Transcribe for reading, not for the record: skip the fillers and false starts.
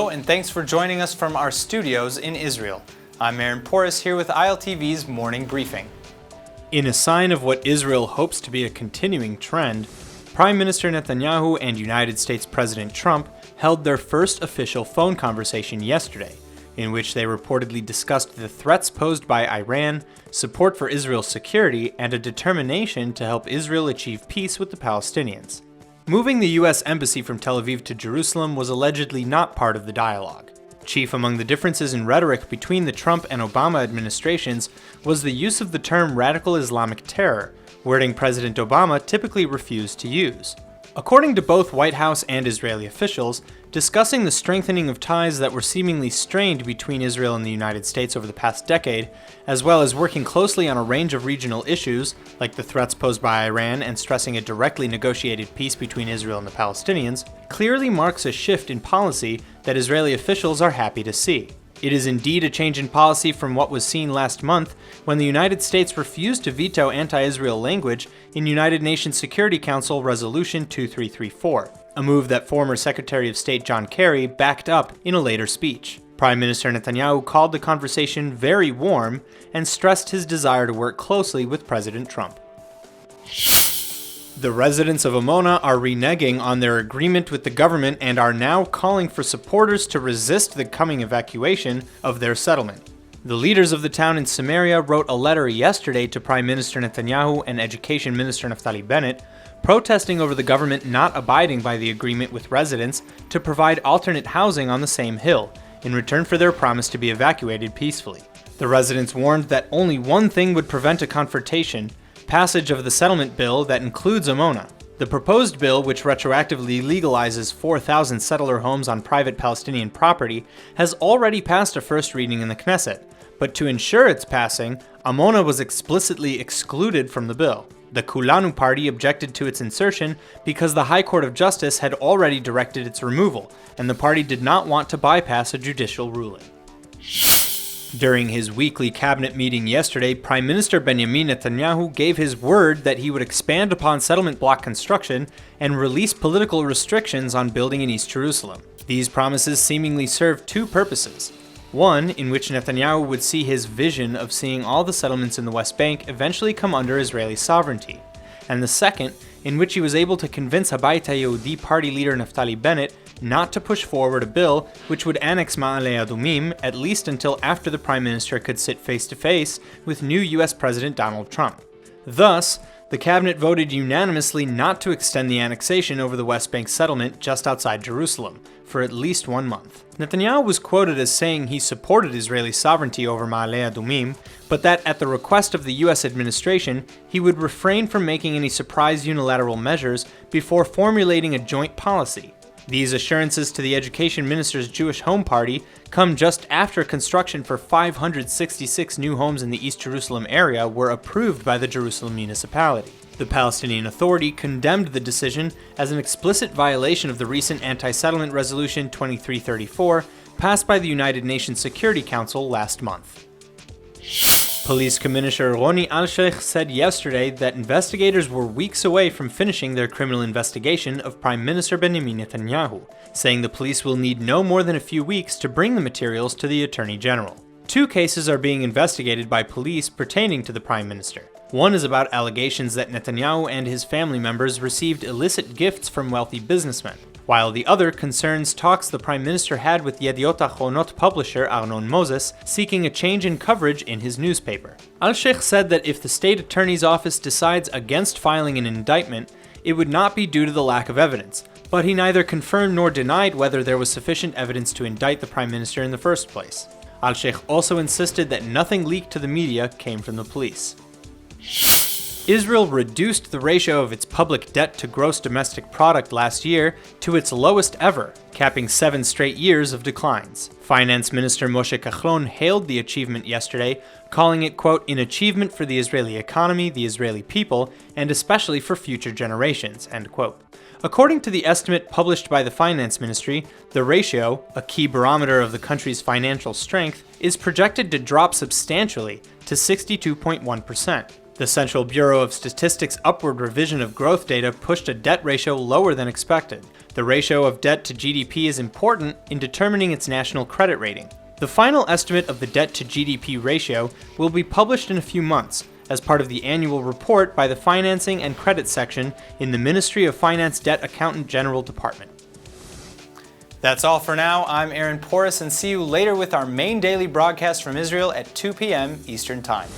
Hello, and thanks for joining us from our studios in Israel. I'm Aaron Porras here with ILTV's Morning Briefing. In a sign of what Israel hopes to be a continuing trend, Prime Minister Netanyahu and United States President Trump held their first official phone conversation yesterday, in which they reportedly discussed the threats posed by Iran, support for Israel's security, and a determination to help Israel achieve peace with the Palestinians. Moving the U.S. Embassy from Tel Aviv to Jerusalem was allegedly not part of the dialogue. Chief among the differences in rhetoric between the Trump and Obama administrations was the use of the term radical Islamic terror, wording President Obama typically refused to use. According to both White House and Israeli officials, discussing the strengthening of ties that were seemingly strained between Israel and the United States over the past decade, as well as working closely on a range of regional issues, like the threats posed by Iran and stressing a directly negotiated peace between Israel and the Palestinians, clearly marks a shift in policy that Israeli officials are happy to see. It is indeed a change in policy from what was seen last month when the United States refused to veto anti-Israel language in United Nations Security Council Resolution 2334, a move that former Secretary of State John Kerry backed up in a later speech. Prime Minister Netanyahu called the conversation very warm and stressed his desire to work closely with President Trump. The residents of Amona are reneging on their agreement with the government and are now calling for supporters to resist the coming evacuation of their settlement. The leaders of the town in Samaria wrote a letter yesterday to Prime Minister Netanyahu and Education Minister Naftali Bennett, protesting over the government not abiding by the agreement with residents to provide alternate housing on the same hill, in return for their promise to be evacuated peacefully. The residents warned that only one thing would prevent a confrontation: passage of the settlement bill that includes Amona. The proposed bill, which retroactively legalizes 4,000 settler homes on private Palestinian property, has already passed a first reading in the Knesset, but to ensure its passing, Amona was explicitly excluded from the bill. The Kulanu party objected to its insertion because the High Court of Justice had already directed its removal, and the party did not want to bypass a judicial ruling. During his weekly cabinet meeting yesterday, Prime Minister Benjamin Netanyahu gave his word that he would expand upon settlement block construction and release political restrictions on building in East Jerusalem. These promises seemingly serve two purposes. One, in which Netanyahu would see his vision of seeing all the settlements in the West Bank eventually come under Israeli sovereignty, and the second, in which he was able to convince Habayit HaYehudi party leader Naftali Bennett not to push forward a bill which would annex Ma'ale Adumim, at least until after the Prime Minister could sit face-to-face with new US President Donald Trump. Thus, the cabinet voted unanimously not to extend the annexation over the West Bank settlement just outside Jerusalem for at least 1 month. Netanyahu was quoted as saying he supported Israeli sovereignty over Ma'ale Adumim, but that at the request of the US administration, he would refrain from making any surprise unilateral measures before formulating a joint policy. These assurances to the Education Minister's Jewish Home Party come just after construction for 566 new homes in the East Jerusalem area were approved by the Jerusalem municipality. The Palestinian Authority condemned the decision as an explicit violation of the recent anti-settlement resolution 2334 passed by the United Nations Security Council last month. Police Commissioner Roni Alshich said yesterday that investigators were weeks away from finishing their criminal investigation of Prime Minister Benjamin Netanyahu, saying the police will need no more than a few weeks to bring the materials to the Attorney General. 2 cases are being investigated by police pertaining to the Prime Minister. One is about allegations that Netanyahu and his family members received illicit gifts from wealthy businessmen, while the other concerns talks the Prime Minister had with Yediot Ahronot publisher Arnon Moses, seeking a change in coverage in his newspaper. Al-Sheikh said that if the state attorney's office decides against filing an indictment, it would not be due to the lack of evidence, but he neither confirmed nor denied whether there was sufficient evidence to indict the Prime Minister in the first place. Al-Sheikh also insisted that nothing leaked to the media came from the police. Israel reduced the ratio of its public debt to gross domestic product last year to its lowest ever, capping 7 straight years of declines. Finance Minister Moshe Kahlon hailed the achievement yesterday, calling it, quote, an achievement for the Israeli economy, the Israeli people, and especially for future generations, end quote. According to the estimate published by the Finance Ministry, the ratio, a key barometer of the country's financial strength, is projected to drop substantially to 62.1%. The Central Bureau of Statistics' upward revision of growth data pushed a debt ratio lower than expected. The ratio of debt to GDP is important in determining its national credit rating. The final estimate of the debt to GDP ratio will be published in a few months as part of the annual report by the Financing and Credit section in the Ministry of Finance Debt Accountant General Department. That's all for now. I'm Aaron Porras, and see you later with our main daily broadcast from Israel at 2 p.m. Eastern Time.